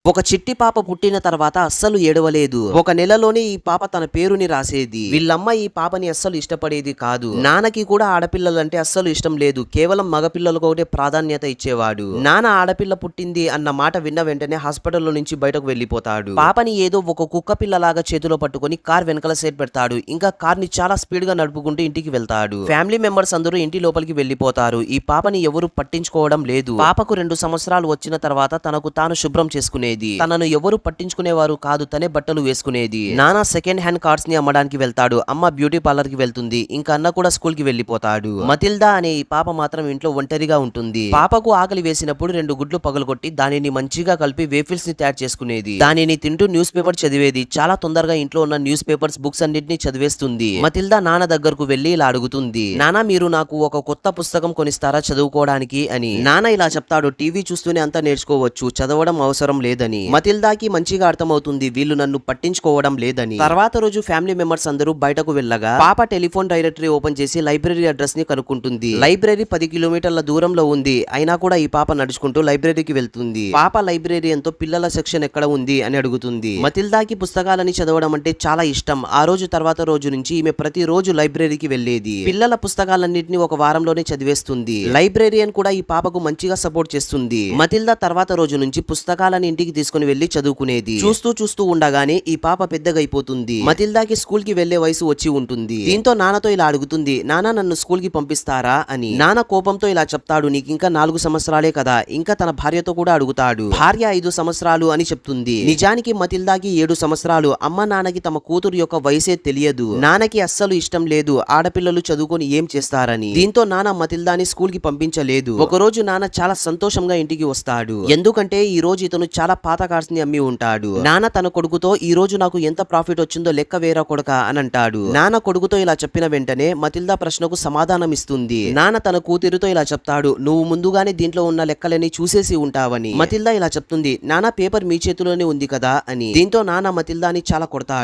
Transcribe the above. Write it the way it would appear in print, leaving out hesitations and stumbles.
ఒక చిట్టి పాప పుట్టిన తర్వాత అస్సలు ఏడవలేదు. ఒక నెలలోనే ఈ పాప తన పేరుని రాసేది. వీళ్ళమ్మ ఈ పాపని అస్సలు ఇష్టపడేది కాదు. నాన్నకి కూడా ఆడపిల్లలంటే అస్సలు ఇష్టం లేదు. కేవలం మగపిల్లలకు ఒకటే ప్రాధాన్యత ఇచ్చేవాడు. నాన్న ఆడపిల్ల పుట్టింది అన్న మాట విన్న వెంటనే హాస్పిటల్లో నుంచి బయటకు వెళ్లిపోతాడు. పాపని ఏదో ఒక కుక్క పిల్లలాగా చేతిలో పట్టుకొని కార్ వెనకాల సైడ్ పెడతాడు. ఇంకా కార్ ని చాలా స్పీడ్ గా నడుపుకుంటూ ఇంటికి వెళ్తాడు. ఫ్యామిలీ మెంబర్స్ అందరూ ఇంటి లోపలికి వెళ్లిపోతారు. ఈ పాపని ఎవరు పట్టించుకోవడం లేదు. పాపకు 2 సంవత్సరాలు వచ్చిన తర్వాత తనకు తాను శుభ్రం చేసుకునేది. తనను ఎవరు పట్టించుకునేవారు కాదు. తనే బట్టలు వేసుకునేది. నాన్న సెకండ్ హ్యాండ్ కార్డ్స్ ని అమ్మడానికి వెళ్తాడు. అమ్మ బ్యూటీ పార్లర్ కి వెళ్తుంది. ఇంకా అన్న కూడా స్కూల్ కి వెళ్లిపోతాడు. మతిల్దా అనే ఈ పాప మాత్రం ఇంట్లో ఒంటరిగా ఉంటుంది. పాపకు ఆకలి వేసినప్పుడు 2 గుడ్లు పగలగొట్టి దానిని మంచిగా కలిపి వేఫిల్స్ ని తయారు చేసుకునేది. దానిని తింటూ న్యూస్ పేపర్ చదివేది. చాలా తొందరగా ఇంట్లో ఉన్న న్యూస్ పేపర్స్ బుక్స్ అన్నింటినీ చదివేస్తుంది. మతిల్దా నాన్న దగ్గరకు వెళ్లి ఇలా అడుగుతుంది. నాన్న, మీరు నాకు ఒక కొత్త పుస్తకం కొనిస్తారా చదువుకోవడానికి అని. నాన్న ఇలా చెప్తాడు, టీవీ చూస్తూనే అంతా నేర్చుకోవచ్చు, చదవడం అవసరం లేదని. మతిల్దాకి మంచిగా అర్థమవుతుంది వీళ్ళు నన్ను పట్టించుకోవడం లేదని. తర్వాత రోజు ఫ్యామిలీ మెంబర్స్ అందరూ బయటకు వెళ్ళగా పాప టెలిఫోన్ డైరెక్టరీ ఓపెన్ చేసి లైబ్రరీ అడ్రస్ ని కనుక్కుంటుంది. లైబ్రరీ 10 కిలోమీటర్ల దూరంలో ఉంది. అయినా కూడా ఈ పాప నడుచుకుంటూ లైబ్రరీకి వెళ్తుంది. పాప లైబ్రరీయన్తో పిల్లల సెక్షన్ ఎక్కడ ఉంది అని అడుగుతుంది. మతిల్దాకి పుస్తకాలని చదవడం అంటే చాలా ఇష్టం. ఆ రోజు తర్వాత రోజు నుంచి ఈమె ప్రతి రోజు లైబ్రరీకి వెళ్లేది. పిల్లల పుస్తకాలన్నింటినీ ఒక వారంలోనే చదివేస్తుంది. లైబ్రేరియన్ కూడా ఈ పాపకు మంచిగా సపోర్ట్ చేస్తుంది. మతిల్దా తర్వాత రోజు నుంచి పుస్తకాలని ఇంటికి తీసుకుని వెళ్లి చదువుకునేది. చూస్తూ ఉండగానే ఈ పాప పెద్దగా అయిపోతుంది. మతిల్దాకి స్కూల్ కి వెళ్లే వయసు వచ్చి ఉంటుంది. దీంతో నాన్నతో ఇలా అడుగుతుంది, నాన్న నన్ను స్కూల్ కి పంపిస్తారా అని. నాన్న కోపంతో ఇలా చెప్తాడు, నీకు ఇంకా 4 సంవత్సరాలే కదా. ఇంకా తన భార్యతో కూడా అడుగుతాడు. భార్య 5 సంవత్సరాలు అని చెప్తుంది. నిజానికి మతిల్దాకి 7 సంవత్సరాలు. అమ్మ నాన్నకి తమ కూతురు యొక్క వయసే తెలియదు. నాన్నకి అస్సలు ఇష్టం లేదు ఆడపిల్లలు చదువుకొని ఏం చేస్తారని. దీంతో నాన్న మతిల్దాని స్కూల్ కి పంపించలేదు. ఒకరోజు నాన్న చాలా సంతోషంగా ఇంటికి వస్తాడు. ఎందుకంటే ఈ రోజు ఇతను చాలా పాత కార్స్ ని అమ్మి ఉంటాడు. నాన్న తన కొడుకుతో, ఈ రోజు నాకు ఎంత ప్రాఫిట్ వచ్చిందో లెక్క వేరా కొడుక అని అంటాడు. నాన్న కొడుకుతో ఇలా చెప్పిన వెంటనే మతిల్దా ప్రశ్నకు సమాధానం ఇస్తుంది. నాన్న తన కూతురితో ఇలా చెప్తాడు, నువ్వు ముందుగానే దీంట్లో ఉన్న లెక్కలని చూసేసి ఉంటావని. మతిల్దా ఇలా చెప్తుంది, నాన్న పేపర్ మీ చేతిలోనే ఉంది కదా అని. దీంతో నాన్న మతిల్దాని చాలా కొడతాడు.